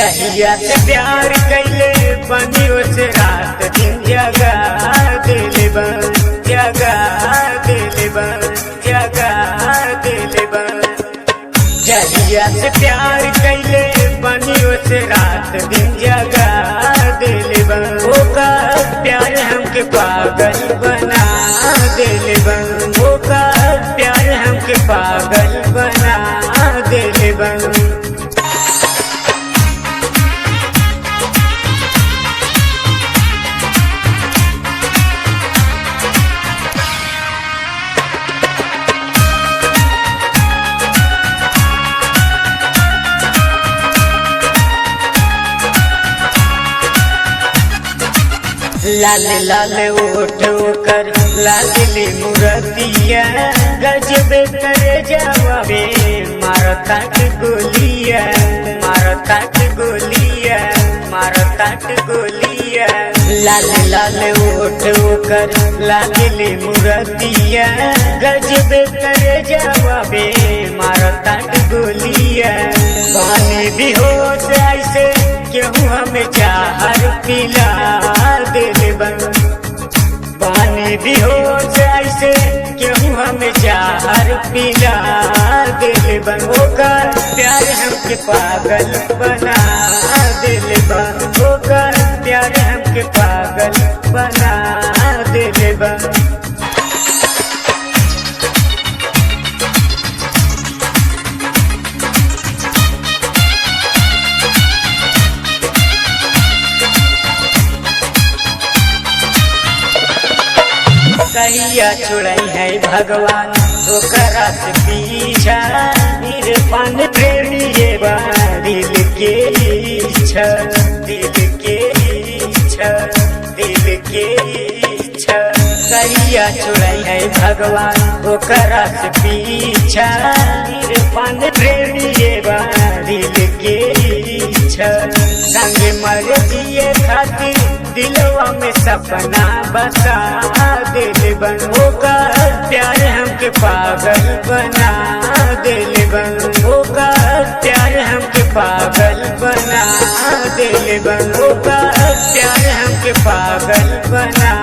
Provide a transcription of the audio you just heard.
जहिया से प्यार कैले बनियो से रात दिन जगा दिल बन जगा दिल बन जगा दिल बन। जहिया से प्यार कैले बनियो से रात दिन जगा दिल बन। ओका प्यार हमके पागल बना दिल बन। ओका प्यार हमके पागल बना दिल बन। लाल लाल ओठ कर लाली मुरतिया गजबे करे जवाबे मारता के गोलिया मारता के गोलिया मारता के गोलिया। लाल लाल ओठ कर लाली मुरतिया गजबे करे जवाबे मारता के गोलिया। पानी भी होश ऐसे केहू हमें चाहर पिला दिल बन। पानी भी हो ऐसे केहू हमें चाहर पिला दिल बन। ओकर प्यार हमके पागल बना दिल बन। ओकर प्यार हमके पागल बना दिल बन। कहिया छुड़ाई है भगवान ओकरा से पीछा इरफान प्रेमी ये दिल के इच्छा दिल के इच्छा दिल के इच्छा। कहिया छुड़ाई है भगवान ओकरा से पीछा इरफान प्रेमी ये दिल के इच्छा। संग मर जिए खातिर दिलवा में सपना बसा दिल बन। ओकर प्यार हमके पागल बना दिल बन। ओकर प्यार हमके पागल बना दिल बन। ओकर प्यार हमके पागल बना